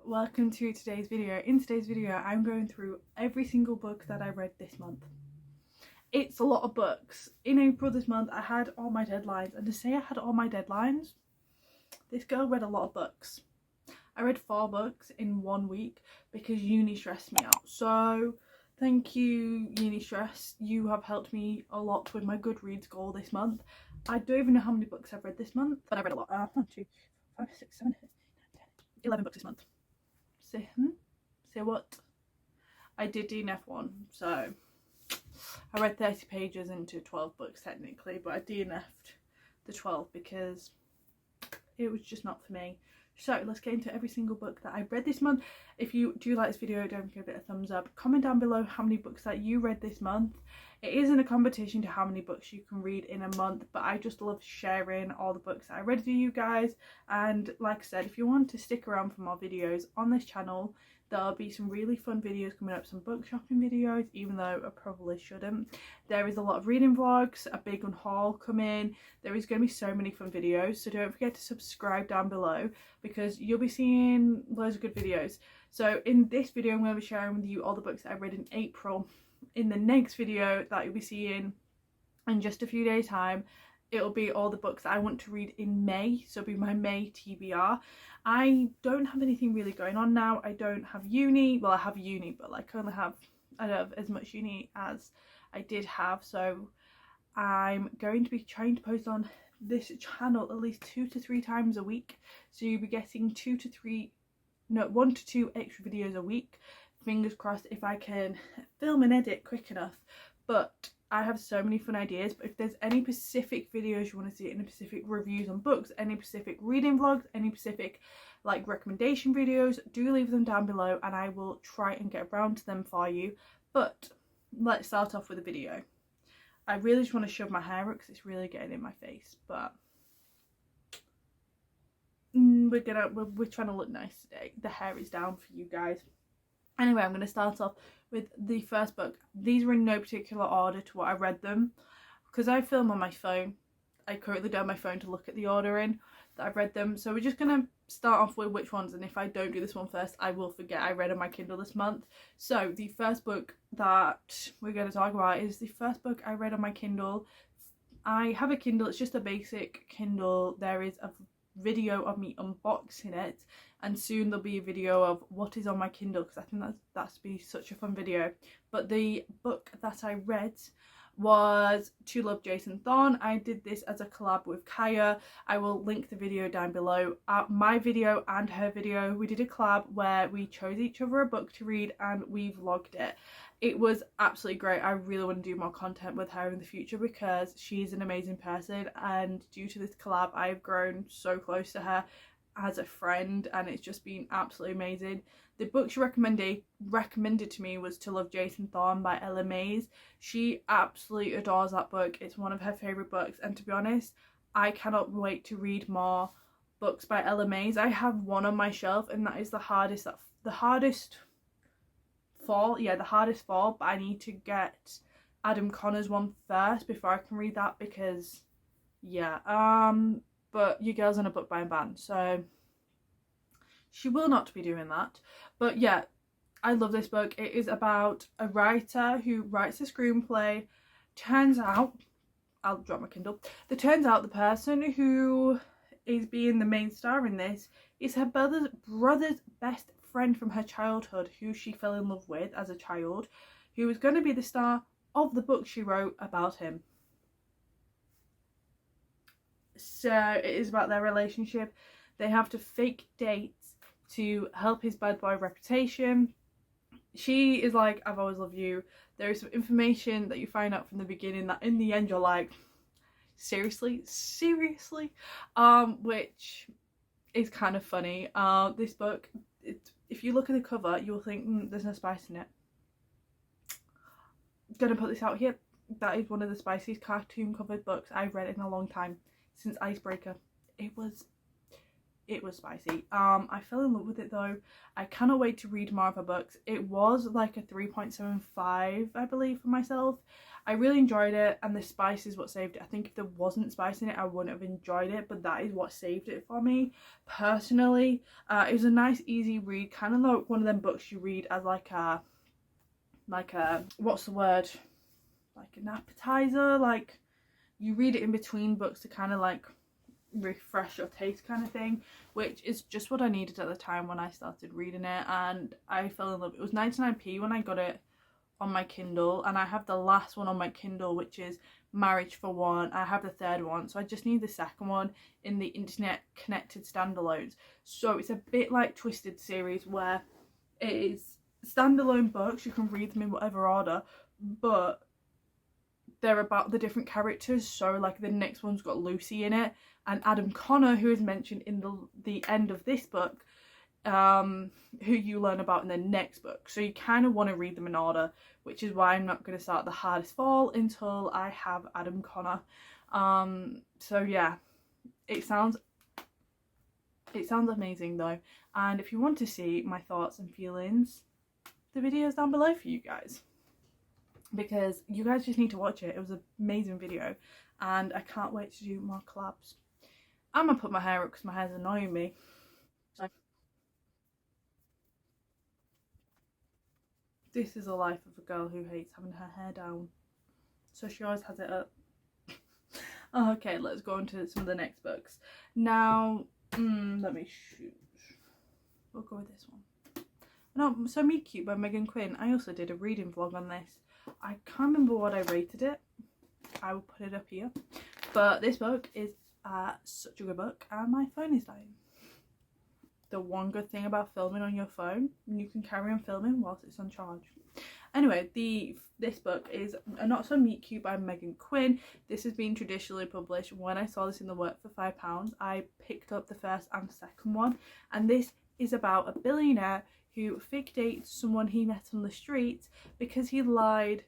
welcome to today's video. In today's video I'm going through every single book that I read this month. It's a lot of books. In April this month I had all my deadlines, and to say I had all my deadlines, this girl read a lot of books. I read 4 books in 1 week because uni stressed me out. So thank you, uni stress. You have helped me a lot with my Goodreads goal this month. I don't even know how many books I've read this month, but I read a lot. 1, 2, 5, 6, 7, 8, 9, 10, 11 books this month. Say what? I did DNF one, so I read 30 pages into 12 books technically, but I DNF'd the 12 because it was just not for me. So let's get into every single book that I read this month. If you do like this video, don't forget to give it a thumbs up. Comment down below how many books that you read this month. It isn't a competition to how many books you can read in a month, but I just love sharing all the books that I read to you guys. And like I said, if you want to stick around for more videos on this channel, there'll be some really fun videos coming up, some book shopping videos, even though I probably shouldn't. There is a lot of reading vlogs, a big haul coming. There is going to be so many fun videos, so don't forget to subscribe down below because you'll be seeing loads of good videos. So in this video I'm going to be sharing with you all the books that I read in April. In the next video that you'll be seeing in just a few days time, it'll be all the books that I want to read in May, so it'll be my May TBR. I don't have anything really going on now. I don't have uni. Well, I have uni, but like I don't have as much uni as I did have, so I'm going to be trying to post on this channel at least 2 to 3 times a week, so you'll be getting 1 to 2 extra videos a week. Fingers crossed if I can film and edit quick enough, but I have so many fun ideas. But if there's any specific videos you want to see, any specific reviews on books, any specific reading vlogs, any specific like recommendation videos, do leave them down below and I will try and get around to them for you. But let's start off with a video. I really just want to shove my hair up because it's really getting in my face, but we're trying to look nice today. The hair is down for you guys. Anyway, I'm going to start off with the first book. These were in no particular order to what I read them because I film on my phone. I currently don't have my phone to look at the order in that I've read them. So we're just going to start off with which ones, and if I don't do this one first, I will forget I read on my Kindle this month. So the first book that we're going to talk about is the first book I read on my Kindle. I have a Kindle, it's just a basic Kindle. There is a video of me unboxing it, and soon there'll be a video of what is on my Kindle because I think that's to be such a fun video. But the book that I read was To Love Jason Thorn. I did this as a collab with Haigh. I will link the video down below. My video and her video, we did a collab where we chose each other a book to read and we vlogged it. It was absolutely great. I really want to do more content with her in the future because she's an amazing person, and due to this collab I've grown so close to her as a friend and it's just been absolutely amazing. The book she recommended to me was To Love Jason Thorn by Ella Mays. She absolutely adores that book. It's one of her favourite books, and to be honest, I cannot wait to read more books by Ella Mays. I have one on my shelf and that is the hardest fall, but I need to get Adam Connor's one first before I can read that because yeah, but your girl's in a book buying ban, so she will not be doing that. But yeah, I love this book. It is about a writer who writes a screenplay. Turns out, I'll drop my Kindle. Turns out the person who is being the main star in this is her brother's best friend from her childhood, who she fell in love with as a child, who was going to be the star of the book she wrote about him. So it is about their relationship. They have to fake dates to help his bad boy reputation. She is like, I've always loved you. There is some information that you find out from the beginning that in the end you're like, seriously, which is kind of funny. This book, if you look at the cover, you'll think there's no spice in it. Gonna put this out here. That is one of the spiciest cartoon covered books I've read in a long time, since Icebreaker. It was it was spicy. I fell in love with it though. I cannot wait to read more of her books. It was like a 3.75 I believe for myself. I really enjoyed it, and the spice is what saved it. I think if there wasn't spice in it I wouldn't have enjoyed it, but that is what saved it for me personally. It was a nice easy read, kind of like one of them books you read as like a what's the word, like an appetizer, like you read it in between books to kind of like refresh your taste kind of thing, which is just what I needed at the time when I started reading it, and I fell in love. It was 99p when I got it on my Kindle, and I have the last one on my Kindle, which is Marriage for One. I have the third one, so I just need the second one in the internet connected standalones. So it's a bit like Twisted series, where it is standalone books, you can read them in whatever order, but they're about the different characters. So like the next one's got Lucy in it, and Adam Connor, who is mentioned in the end of this book, who you learn about in the next book. So you kind of want to read them in order, which is why I'm not going to start The Hardest Fall until I have Adam Connor. So yeah, it sounds amazing though, and if you want to see my thoughts and feelings, the video's down below for you guys, because you guys just need to watch it. It was an amazing video, and I can't wait to do more collabs. I'm gonna put my hair up because my hair's annoying me. So this is the life of a girl who hates having her hair down, so she always has it up. Okay, let's go on to some of the next books now. Let me choose. We'll go with this one. No, so Meet Cute by Megan Quinn. I also did a reading vlog on this. I can't remember what I rated it. I will put it up here. But this book is such a good book, and my phone is dying. The one good thing about filming on your phone, you can carry on filming whilst it's on charge. Anyway, this book is Not So Meet Cute by Megan Quinn. This has been traditionally published. When I saw this in the work for £5, I picked up the first and second one, and this is about a billionaire who fake dates someone he met on the street because he lied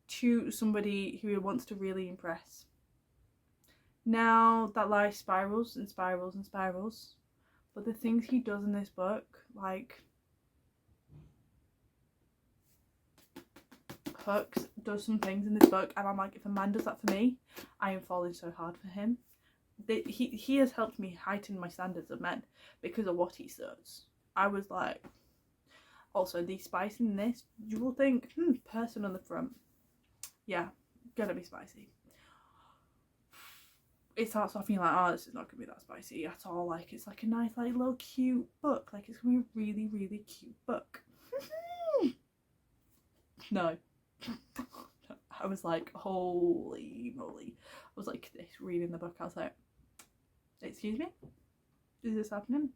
to somebody who he wants to really impress. Now that lie spirals and spirals and spirals, but the things he does in this book, like Hooks does some things in this book, and I'm like, if a man does that for me, I am falling so hard for him. He has helped me heighten my standards of men because of what he does. I was like, also the spice in this, you will think, person on the front, yeah, gonna be spicy. It starts off being like, oh, this is not gonna be that spicy at all. Like, it's like a nice, like, little cute book. Like, it's gonna be a really, really cute book. No. I was like, holy moly. I was like this reading the book. I was like, excuse me? Is this happening?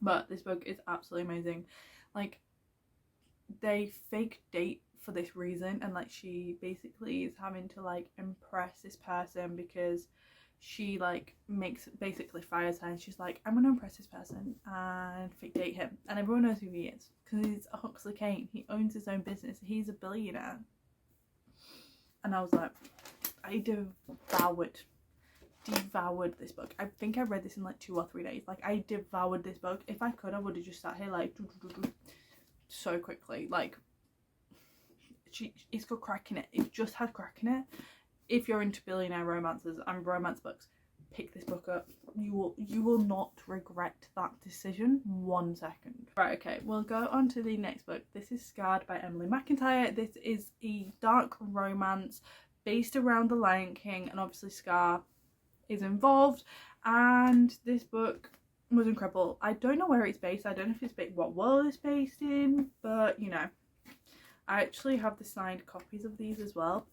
But this book is absolutely amazing. Like, they fake date for this reason, and like she basically is having to like impress this person because she like basically fires her, and she's like, I'm gonna impress this person and fake date him, and everyone knows who he is because he's a Huxley Kane. He owns his own business. He's a billionaire. And I was like, I devoured this book. I think I read this in like 2 or 3 days. Like, I devoured this book. If I could, I would have just sat here like so quickly. Like, it's got crack in it. It just had crack in it. If you're into billionaire romances and romance books, pick this book up. You will not regret that decision 1 second. Right, okay, we'll go on to the next book. This is Scarred by Emily McIntyre. This is a dark romance based around the Lion King, and obviously Scar is involved, and this book was incredible. I don't know where it's based. I don't know if it's based, what world it's based in, but you know, I actually have the signed copies of these as well,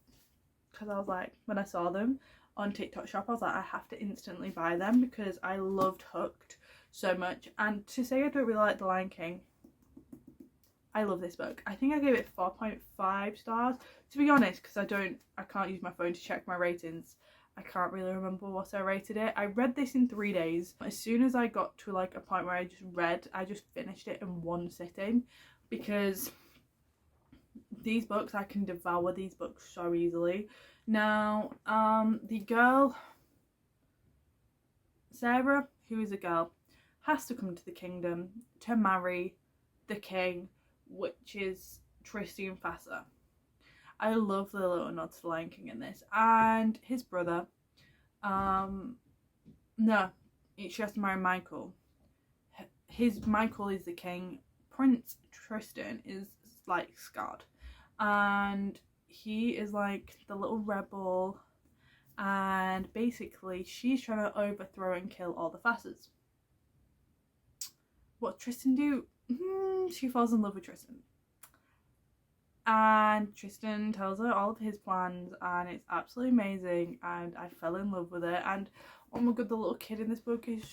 because I was like, when I saw them on TikTok shop, I was like, I have to instantly buy them because I loved Hooked so much. And to say I don't really like The Lion King, I love this book. I think I gave it 4.5 stars, to be honest, because I can't use my phone to check my ratings. I can't really remember what I rated it. I read this in 3 days. As soon as I got to like a point where I just finished it in one sitting, because these books, I can devour these books so easily. Now, the girl, Sarah, who is a girl, has to come to the kingdom to marry the king, which is Tristan Fassa. I love the little nod to the Lion King in this. And his brother, no, she has to marry Michael. Michael is the king. Prince Tristan is like scarred, and he is like the little rebel, and basically she's trying to overthrow and kill all the Fassas. What Tristan do? She falls in love with Tristan, and Tristan tells her all of his plans, and it's absolutely amazing, and I fell in love with it. And oh my god, the little kid in this book is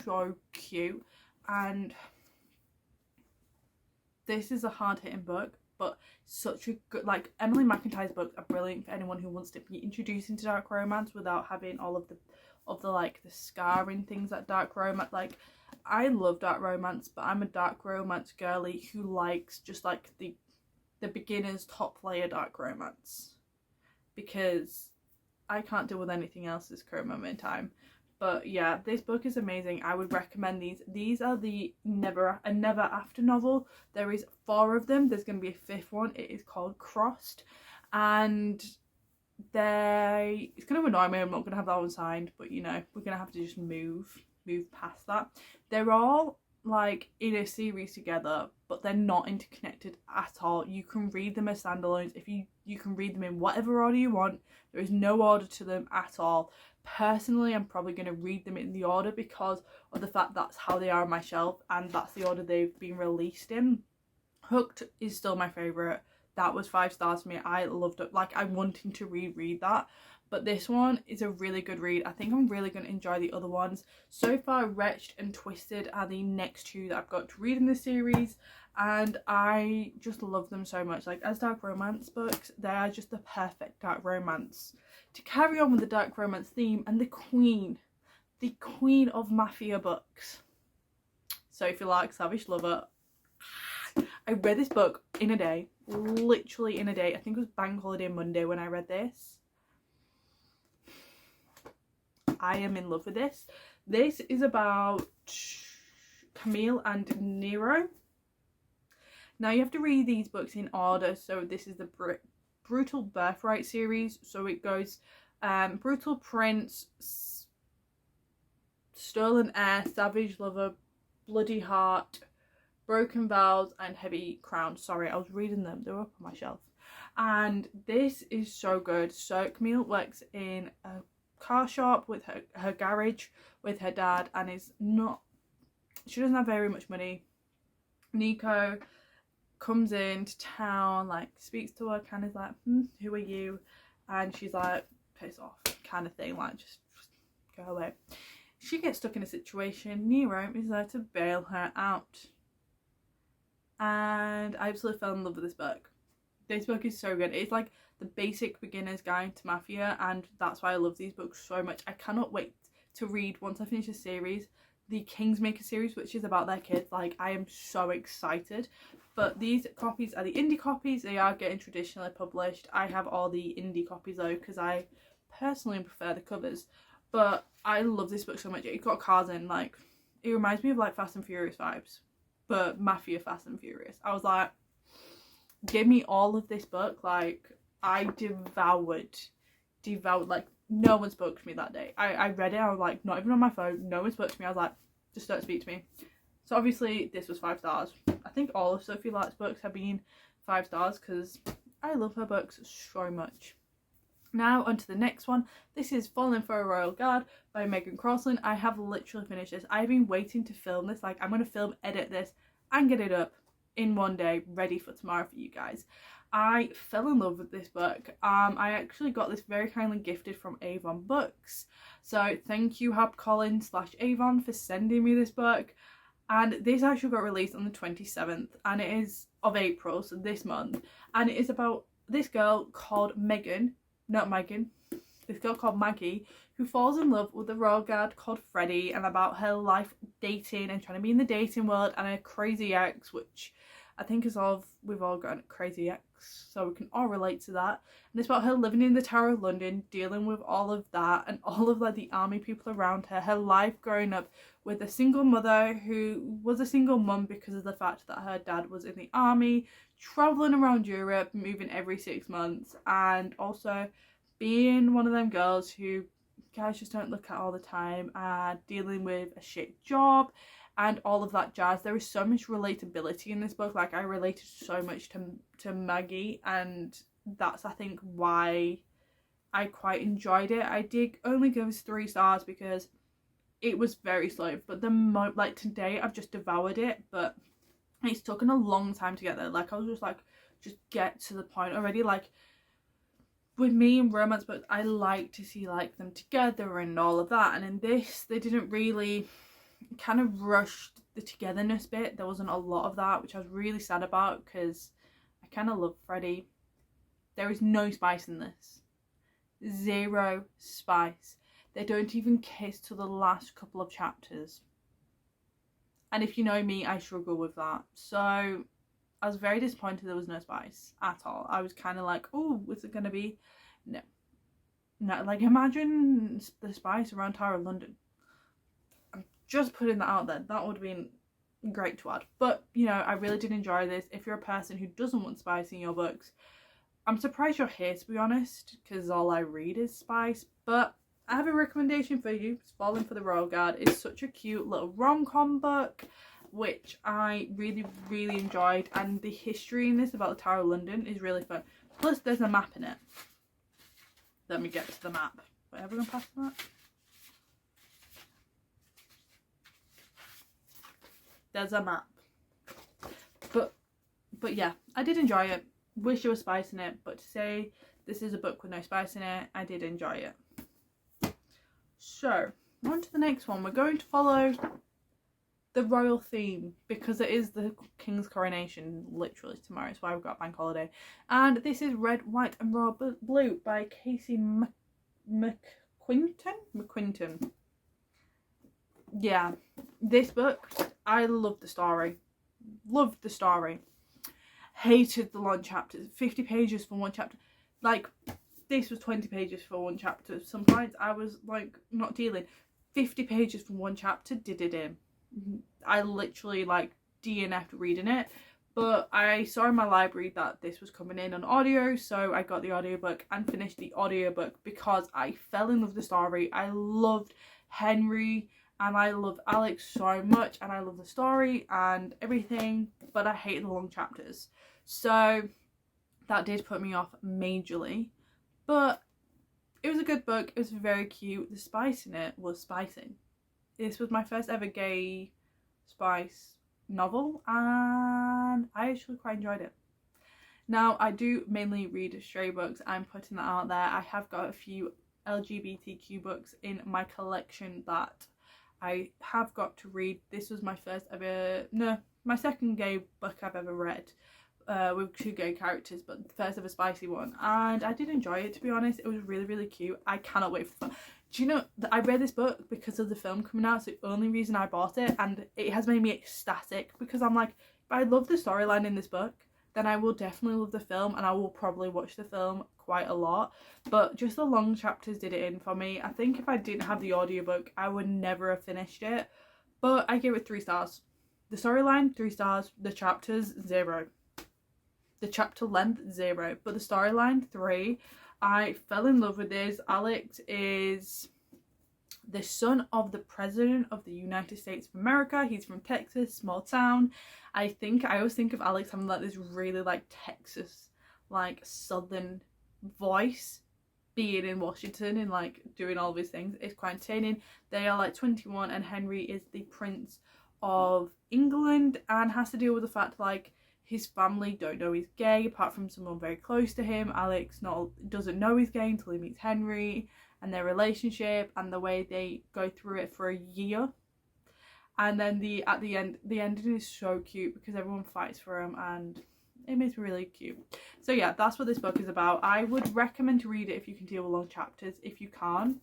so cute. And this is a hard-hitting book, but such a good, like, Emily McIntyre's books are brilliant for anyone who wants to be introduced into dark romance without having all of the like the scarring things that dark romance. Like, I love dark romance, but I'm a dark romance girly who likes just like the beginner's top layer dark romance, because I can't deal with anything else this current moment in time. But yeah, this book is amazing. I would recommend these. These are the Never After novel. There is 4 of them. There's going to be a 5th one. It is called Crossed. And it's going to annoy me. I'm not going to have that one signed. But, you know, we're going to have to just move past that. They're all like in a series together, but they're not interconnected at all. You can read them as standalones. If you can read them in whatever order you want. There is no order to them at all. Personally, I'm probably going to read them in the order because of the fact that's how they are on my shelf, and that's the order they've been released in. Hooked is still my favourite. That was 5 stars for me. I loved it. Like, I'm wanting to reread that. But this one is a really good read. I think I'm really going to enjoy the other ones. So far, Wretched and Twisted are the next 2 that I've got to read in this series. And I just love them so much. Like, as dark romance books, they are just the perfect dark romance. To carry on with the dark romance theme, and the queen of mafia books. Sophie Lark, Savage Lover. I read this book in a day. Literally in a day. I think it was Bank Holiday Monday when I read this. I am in love with this. This is about Camille and Nero. Now you have to read these books in order. So this is the Brutal Birthright series. So it goes Brutal Prince, Stolen Heir, Savage Lover, Bloody Heart, Broken Vows, and Heavy Crown. Sorry, I was reading them. They're up on my shelf. And this is so good. So Camille works in a car shop with her garage with her dad, and she doesn't have very much money. Nico comes into town, like speaks to her, kind of like, who are you? And she's like, piss off, kind of thing, like just go away. She gets stuck in a situation. Nero is there to bail her out, and I absolutely fell in love with this book. This book is so good. It's like the basic beginner's guide to mafia, and that's why I love these books so much. I cannot wait to read, once I finish this series, the Kingsmaker series, which is about their kids. Like, I am so excited. But these copies are the indie copies. They are getting traditionally published. I have all the indie copies though, because I personally prefer the covers. But I love this book so much. It's got cars in, like, it reminds me of like Fast and Furious vibes, but mafia Fast and Furious. I was like, give me all of this book. Like, I devoured, like, no one spoke to me that day. I read it, I was like, not even on my phone, no one spoke to me. I was like, just don't speak to me. So obviously this was 5 stars. I think all of Sophie Lark's books have been 5 stars because I love her books so much. Now onto the next one. This is Falling for a Royal Guard by Megan Crosland. I have literally finished this. I've been waiting to film this. Like, I'm going to film, edit this and get it up in one day, ready for tomorrow for you guys. I fell in love with this book. I actually got this very kindly gifted from Avon Books. So thank you HarperCollins/Avon for sending me this book. And this actually got released on the 27th, and it is of April, so this month. And it is about this girl called this girl called Maggie, who falls in love with a royal guard called Freddie, and about her life dating and trying to be in the dating world, and her crazy ex, which I think we've all got a crazy ex, so we can all relate to that. And it's about her living in the Tower of London, dealing with all of that and all of like the army people around her, her life growing up with a single mother who was a single mum because of the fact that her dad was in the army, travelling around Europe, moving every 6 months, and also being one of them girls who guys just don't look at all the time, and dealing with a shit job and all of that jazz. There is so much relatability in this book. Like, I related so much to Maggie, and that's, I think, why I quite enjoyed it. I did only give it 3 stars because it was very slow, but like today I've just devoured it, but it's taken a long time to get there. Like, I was just like, just get to the point already. Like, with me in romance books, I like to see like them together and all of that, and in this they didn't really, kind of rushed the togetherness bit. There wasn't a lot of that, which I was really sad about because I kind of love Freddie. There is no spice in this. 0 spice. They don't even kiss till the last couple of chapters. And if you know me, I struggle with that. So I was very disappointed there was no spice at all. I was kind of like, oh, is it going to be? No. No, like, imagine the spice around Tower of London. I'm just putting that out there. That would have been great to add. But, you know, I really did enjoy this. If you're a person who doesn't want spice in your books, I'm surprised you're here, to be honest, because all I read is spice. But I have a recommendation for you. It's Falling for the Royal Guard. It's such a cute little rom-com book, which I really, really enjoyed. And the history in this about the Tower of London is really fun. Plus, there's a map in it. Let me get to the map. Wait, have we gone past the map? There's a map. But yeah, I did enjoy it. Wish there was spice in it, but to say this is a book with no spice in it, I did enjoy it. So, on to the next one. We're going to follow the royal theme because it is the King's coronation literally tomorrow. It's why we've got bank holiday. And this is Red, White and Royal Blue by Casey McQuinton. Yeah, this book, I love the story. Loved the story. Hated the long chapters. 50 pages for one chapter. Like, this was 20 pages for one chapter. Some points I was like not dealing. 50 pages for one chapter, did it in. I literally like DNF'd reading it. But I saw in my library that this was coming in on audio, so I got the audiobook and finished the audiobook because I fell in love with the story. I loved Henry and I loved Alex so much, and I love the story and everything, but I hate the long chapters. So that did put me off majorly, but it was a good book. It was very cute. The spice in it was spicing. This was my first ever gay spice novel, and I actually quite enjoyed it. Now, I do mainly read stray books. I'm putting that out there. I have got a few LGBTQ books in my collection that I have got to read. This was my my second gay book I've ever read, with 2 gay characters, but the first ever spicy one, and I did enjoy it, to be honest. It was really, really cute. I cannot wait for the film. Do you know that I read this book because of the film coming out? It's the only reason I bought it, and it has made me ecstatic because I'm like, if I love the storyline in this book, then I will definitely love the film, and I will probably watch the film quite a lot. But just the long chapters did it in for me. I think if I didn't have the audiobook, I would never have finished it. But I gave it 3 stars. The storyline, 3 stars. The chapters, 0. The chapter length, 0. But the storyline, 3. I fell in love with this. Alex is the son of the President of the United States of America. He's from Texas, small town. I always think of Alex having like this really like Texas, like southern voice, being in Washington and like doing all these things. It's quite entertaining. They are like 21, and Henry is the Prince of England and has to deal with the fact like his family don't know he's gay apart from someone very close to him. Alex doesn't know he's gay until he meets Henry, and their relationship and the way they go through it for a year. And then the ending is so cute because everyone fights for him, and it makes me really cute. So yeah, that's what this book is about. I would recommend to read it if you can deal with long chapters. If you can't,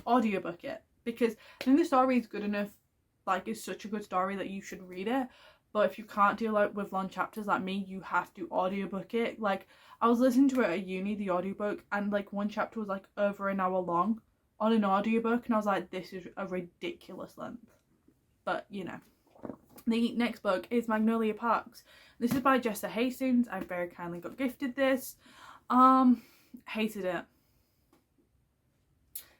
audiobook it, because I think the story is good enough. Like, it's such a good story that you should read it. But if you can't deal like with long chapters like me, you have to audiobook it. Like, I was listening to it at uni, the audiobook, and like one chapter was like over an hour long on an audiobook, and I was like, this is a ridiculous length. But you know. The next book is Magnolia Parks. This is by Jessa Hastings. I very kindly got gifted this. Hated it.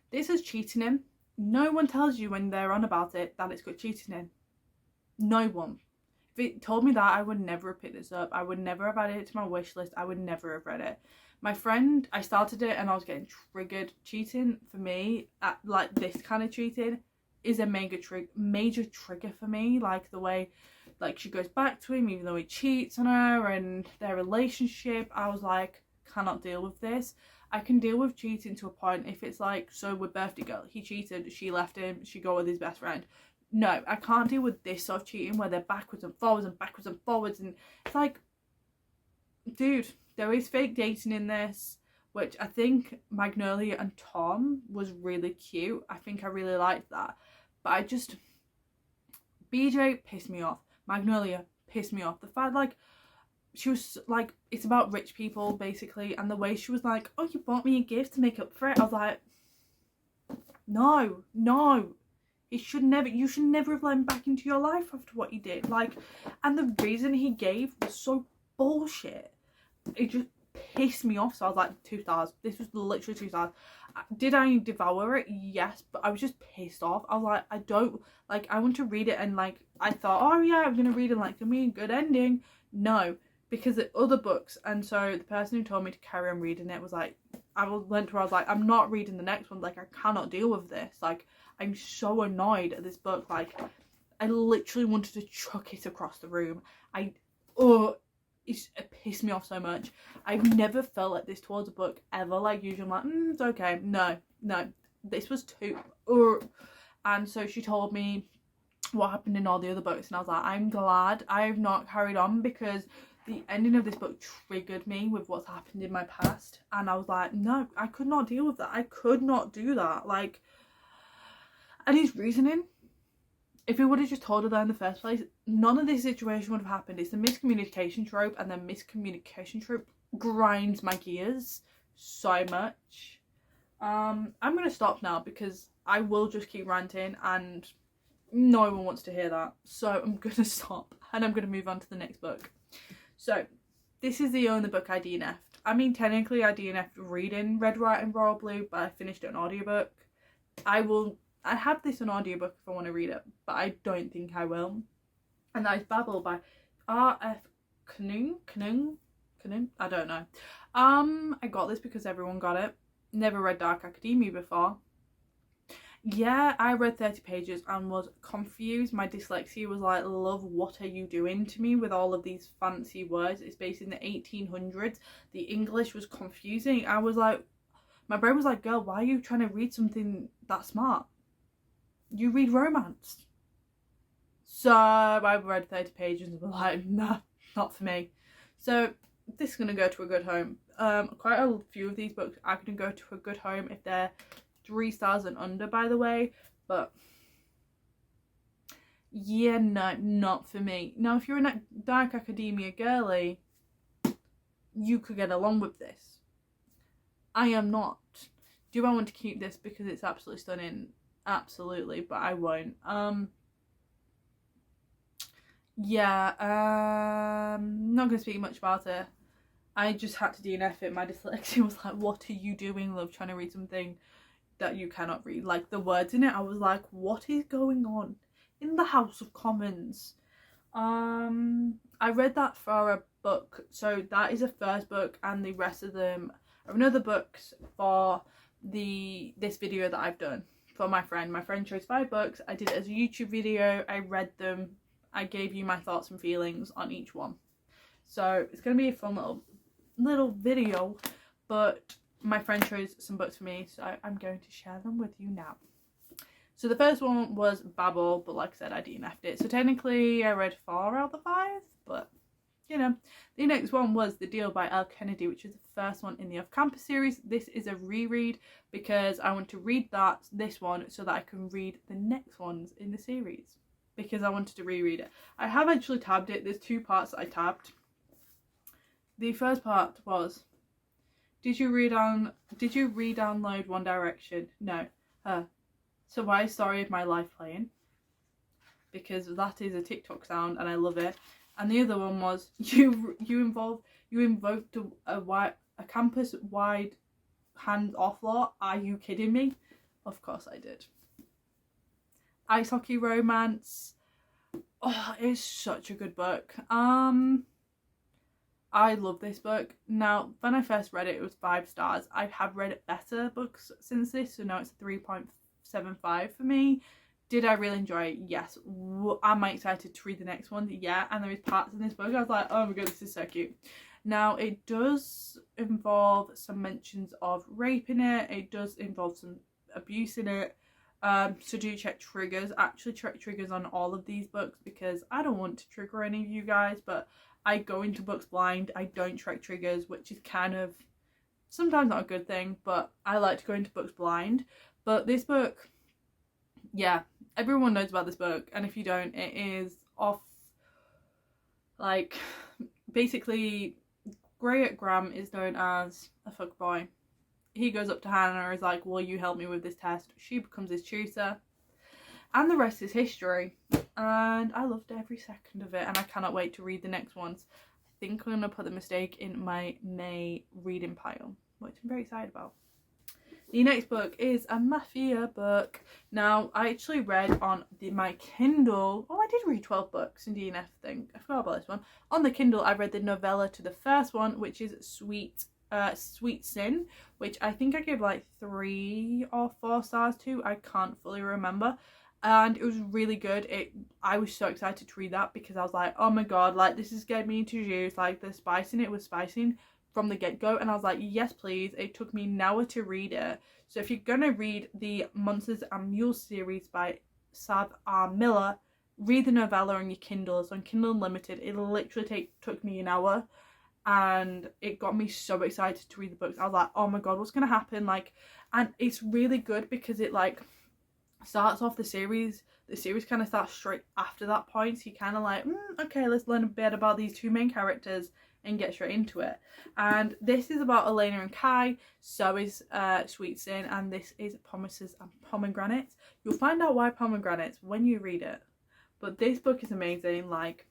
This is cheating in. No one tells you when they're on about it that it's got cheating in. No one. If it told me that, I would never have picked this up. I would never have added it to my wish list. I would never have read it. My friend, I started it and I was getting triggered. Cheating for me, like this kind of cheating, is a major trigger for me. Like the way like she goes back to him even though he cheats on her, and their relationship, I was like, cannot deal with this. I can deal with cheating to a point if it's like, so with Birthday Girl, he cheated, she left him, she got with his best friend. No, I can't deal with this sort of cheating where they're backwards and forwards and backwards and forwards, and it's like, dude, there is fake dating in this, which I think Magnolia and Tom was really cute. I think I really liked that. But I just, BJ pissed me off. Magnolia pissed me off. The fact, like, she was like, it's about rich people basically, and the way she was like, oh, you bought me a gift to make up for it. I was like, no, you should never have let him back into your life after what you did. Like, and the reason he gave was so bullshit. It just pissed me off. So I was like, 2 stars. This was literally 2 stars. Did I devour it? Yes, but I was just pissed off. I was like, I don't, like, I want to read it, and like, I thought, oh yeah, I'm gonna read it, like, give me a good ending. No, because the other books, and so the person who told me to carry on reading it was like, I went to where I was like, I'm not reading the next one. Like, I cannot deal with this. Like, I'm so annoyed at this book. Like, I literally wanted to chuck it across the room. It pissed me off so much. I've never felt like this towards a book ever. Like, usually I'm like, it's okay. No, this was too. And so she told me what happened in all the other books, and I was like, I'm glad I've not carried on, because the ending of this book triggered me with what's happened in my past, and I was like, no, I could not deal with that. I could not do that. Like, and his reasoning, if he would have just told her that in the first place, none of this situation would have happened. It's the miscommunication trope, and the miscommunication trope grinds my gears so much. I'm gonna stop now because I will just keep ranting and no one wants to hear that. So I'm gonna stop and I'm gonna move on to the next book. So this is the only book I DNF'd. I mean, technically I DNF'd reading Red, White and Royal Blue, but I finished it on audiobook. I have this on audiobook if I want to read it, but I don't think I will. And that is Babel by R.F. Canon? I don't know. I got this because everyone got it. Never read Dark Academia before. Yeah, I read 30 pages and was confused. My dyslexia was like, love, what are you doing to me with all of these fancy words? It's based in the 1800s. The English was confusing. I was like, my brain was like, girl, why are you trying to read something that smart? You read romance. So I read 30 pages and was like, nah, not for me. So this is going to go to a good home. Quite a few of these books are going to go to a good home if they're 3 stars and under, by the way. But yeah, no, not for me. Now, if you're a Dark Academia girly, you could get along with this. I am not. Do I want to keep this because it's absolutely stunning? Absolutely, but I won't. Yeah, not going to speak much about it. I just had to DNF it. My dyslexia was like, what are you doing, love, trying to read something that you cannot read? Like, the words in it, I was like, what is going on in the House of Commons? I read that for a book, so that is the first book, and the rest of them are another books for this video that I've done for my friend. My friend chose 5 books. I did it as a YouTube video. I read them. I gave you my thoughts and feelings on each one. So it's going to be a fun little video, but my friend chose some books for me, so I'm going to share them with you now. So the first one was Babel, but like I said, I DNF'd it. So technically I read 4 out of the 5, but you know. The next one was The Deal by L. Kennedy, which is the first one in the Off Campus series. This is a reread because I want to read this one so that I can read the next ones in the series. because I wanted to reread it. I have actually tabbed it. There's 2 parts that I tabbed. The first part was, did you re-download One Direction? No. So why is Story of My Life playing? Because that is a TikTok sound and I love it. And the other one was, you invoked a campus-wide hands-off law. Are you kidding me? Of course I did. Ice Hockey Romance. Oh, it's such a good book. I love this book. Now, when I first read it, it was 5 stars. I have read better books since this, so now it's a 3.75 for me. Did I really enjoy it? Yes. Am I excited to read the next one? Yeah. And there is parts in this book I was like, oh my god, this is so cute. Now, it does involve some mentions of rape in it. It does involve some abuse in it. So do check triggers. Actually check triggers on all of these books because I don't want to trigger any of you guys, but I go into books blind. I don't check triggers, which is kind of sometimes not a good thing, but I like to go into books blind. But this book, yeah, everyone knows about this book, and if you don't, it is off, like, basically Grey Graham is known as a fuckboy. He goes up to Hannah and is like, will you help me with this test? She becomes his tutor. And the rest is history. And I loved every second of it. And I cannot wait to read the next ones. I think I'm going to put The Mistake in my May reading pile, which I'm very excited about. The next book is a mafia book. Now, I actually read on my Kindle. Oh, I did read 12 books in DNF thing. I forgot about this one. On the Kindle, I read the novella to the first one, which is Sweet Sin, which I think I gave like 3 or 4 stars to. I can't fully remember. And it was really good. I was so excited to read that because I was like, oh my god, like this is getting me introduced. Like the spice in it was spicing from the get-go, and I was like, yes please. It took me an hour to read it. So if you're gonna read the Monsters and Mules series by Sav R. Miller, read the novella on your Kindle. It's on Kindle Unlimited. It literally took me an hour, and it got me so excited to read the books. I was like, oh my god, what's gonna happen? Like, and it's really good because it like starts off the series kind of starts straight after that point, so you kind of like, okay, let's learn a bit about these 2 main characters and get straight into it. And this is about Elena and Kai, so is Sweet Sin, and this is Promises and Pomegranates. You'll find out why pomegranates when you read it, but this book is amazing. Like,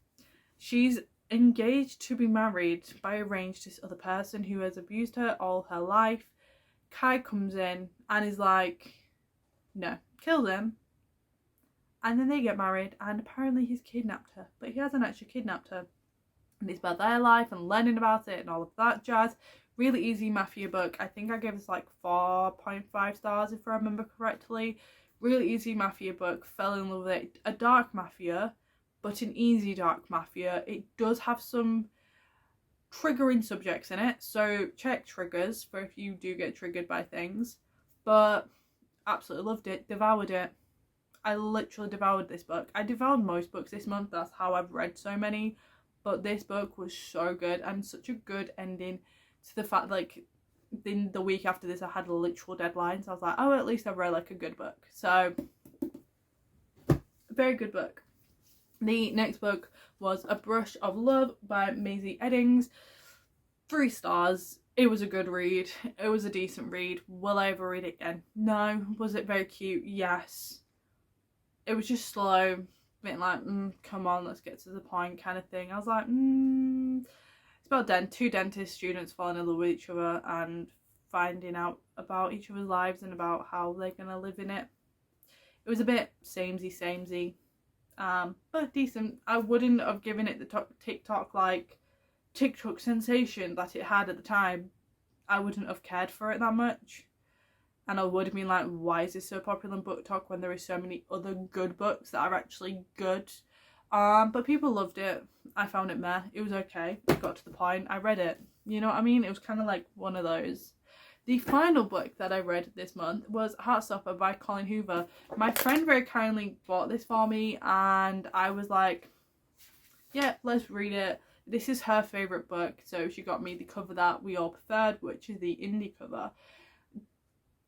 she's engaged to be married by arranged to this other person who has abused her all her life. Kai comes in and is like, no, kills him, and then they get married, and apparently he's kidnapped her, but he hasn't actually kidnapped her, and it's about their life and learning about it and all of that jazz. Really easy mafia book. I think I gave this like 4.5 stars if I remember correctly. Really easy mafia book. Fell in love with it. A dark mafia, but an easy dark mafia. It does have some triggering subjects in it, so check triggers for if you do get triggered by things. But absolutely loved it. Devoured it. I literally devoured this book. I devoured most books this month. That's how I've read so many. But this book was so good, and such a good ending to the fact, like, in the week after this I had a literal deadline, so I was like, oh, at least I've read like a good book. So very good book. The next book was A Brush of Love by Maisie Eddings. 3 stars. It was a good read. It was a decent read. Will I ever read it again? No. Was it very cute? Yes. It was just slow. Bit like, come on, let's get to the point kind of thing. I was like, it's about 2 dentist students falling in love with each other and finding out about each other's lives and about how they're gonna live in it. It was a bit samey, but decent. I wouldn't have given it the TikTok sensation that it had at the time. I wouldn't have cared for it that much. And I would have been like, why is this so popular on BookTok when there are so many other good books that are actually good? But people loved it. I found it meh. It was okay. It got to the point. I read it. You know what I mean? It was kind of like one of those. The final book that I read this month was Heartstopper by Colin Hoover. My friend very kindly bought this for me, and I was like, yeah, let's read it. This is her favourite book, so she got me the cover that we all preferred, which is the indie cover.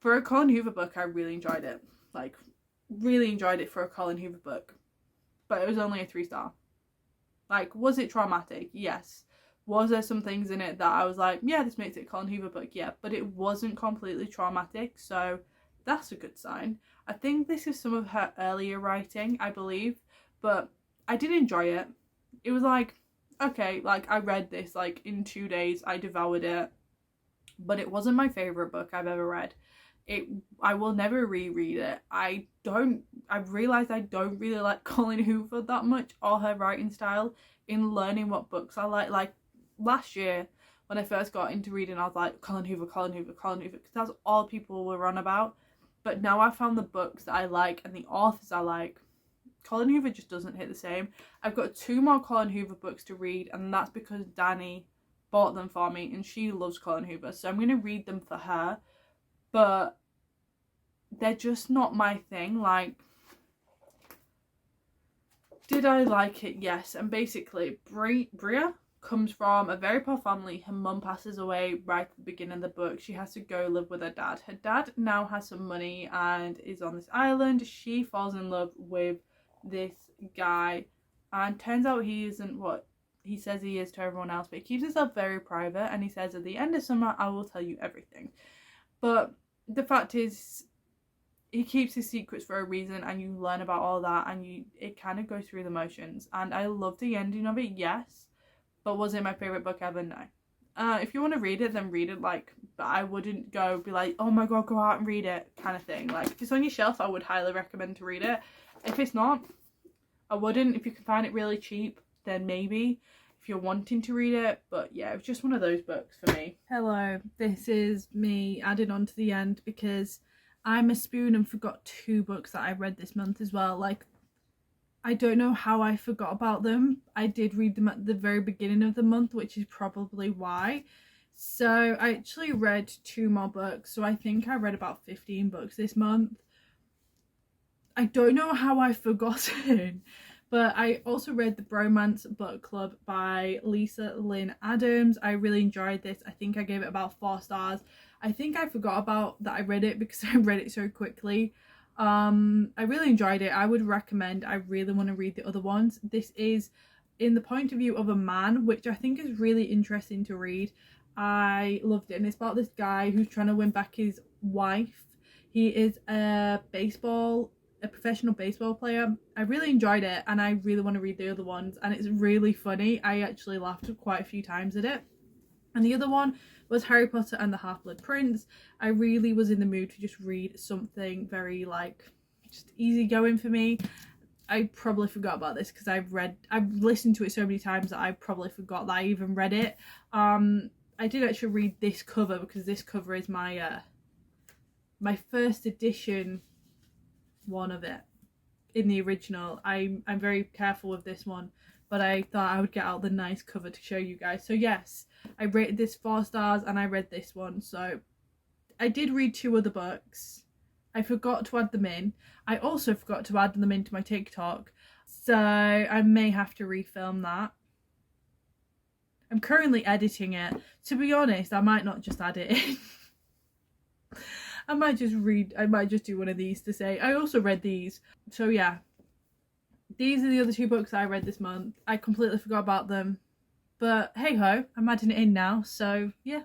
For a Colin Hoover book, I really enjoyed it. Like, really enjoyed it for a Colin Hoover book. but it was only a 3-star. Like, was it traumatic? Yes. Was there some things in it that I was like, yeah, this makes it a Colin Hoover book? Yeah, but it wasn't completely traumatic, so that's a good sign. I think this is some of her earlier writing, I believe, but I did enjoy it. It was like, okay, like, I read this like in 2 days, I devoured it, but it wasn't my favourite book I've ever read. I will never reread it. I've realised I don't really like Colin Hoover that much, or her writing style, in learning what books I like. Like, last year when I first got into reading, I was like, Colin Hoover, Colin Hoover, Colin Hoover, because that's all people were on about. But now I found the books that I like and the authors I like, Colin Hoover just doesn't hit the same. I've got 2 more Colin Hoover books to read, and that's because Danny bought them for me and she loves Colin Hoover, so I'm going to read them for her, but they're just not my thing. Like, did I like it? Yes. And basically, Bria comes from a very poor family. Her mum passes away right at the beginning of the book. She has to go live with her dad. Her dad now has some money and is on this island. She falls in love with this guy, and turns out he isn't what he says he is to everyone else, but he keeps himself very private, and he says, at the end of summer I will tell you everything. But the fact is, he keeps his secrets for a reason, and you learn about all that, and it kind of goes through the motions. And I love the ending of it, yes, but was it my favourite book ever? No. If you want to read it, then read it, like, but I wouldn't be like, oh my god, go out and read it kind of thing. Like, if it's on your shelf, I would highly recommend to read it. If it's not, I wouldn't. If you can find it really cheap, then maybe, if you're wanting to read it. But yeah, it was just one of those books for me. Hello, this is me adding on to the end because I'm a spoon and forgot 2 books that I read this month as well. Like, I don't know how I forgot about them. I did read them at the very beginning of the month, which is probably why. So I actually read 2 more books, so I think I read about 15 books this month. I don't know how I've forgotten, but I also read the Bromance Book Club by Lisa Lynn Adams. I really enjoyed this. I think I gave it about 4 stars. I think I forgot about that I read it because I read it so quickly. I really enjoyed it. I would recommend. I really want to read the other ones. This is in the point of view of a man, which I think is really interesting to read. I loved it, and it's about this guy who's trying to win back his wife. He is a professional baseball player. I really enjoyed it, and I really want to read the other ones, and it's really funny. I actually laughed quite a few times at it. And the other one was Harry Potter and the Half-Blood Prince. I really was in the mood to just read something very, like, just easygoing for me. I probably forgot about this because I've listened to it so many times that I probably forgot that I even read it. I did actually read this cover because this cover is my my first edition one of it in the original. I'm very careful with this one, but I thought I would get out the nice cover to show you guys. So yes, I rated this 4 stars and I read this one. So I did read 2 other books. I forgot to add them in. I also forgot to add them into my TikTok, so I may have to refilm that. I'm currently editing it. To be honest, I might not just add it in. I might just do one of these to say I also read these. So yeah, these are the other 2 books I read this month. I completely forgot about them, but hey ho, I'm adding it in now, so yeah.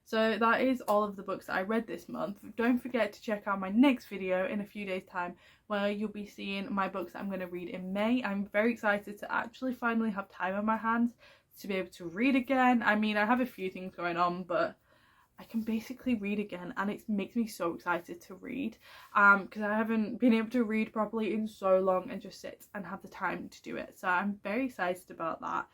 So that is all of the books that I read this month. Don't forget to check out my next video in a few days time, where you'll be seeing my books that I'm going to read in May. I'm very excited to actually finally have time on my hands to be able to read again. I mean, I have a few things going on, but I can basically read again, and it makes me so excited to read, because I haven't been able to read properly in so long and just sit and have the time to do it. So I'm very excited about that.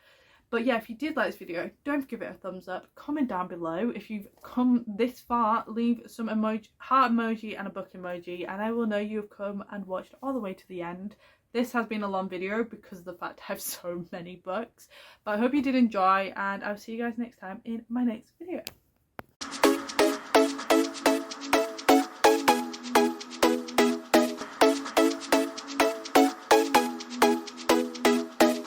But yeah, if you did like this video, don't forget it a thumbs up, comment down below. If you've come this far, leave some heart emoji and a book emoji, and I will know you've come and watched all the way to the end. This has been a long video because of the fact I have so many books, but I hope you did enjoy, and I'll see you guys next time in my next video.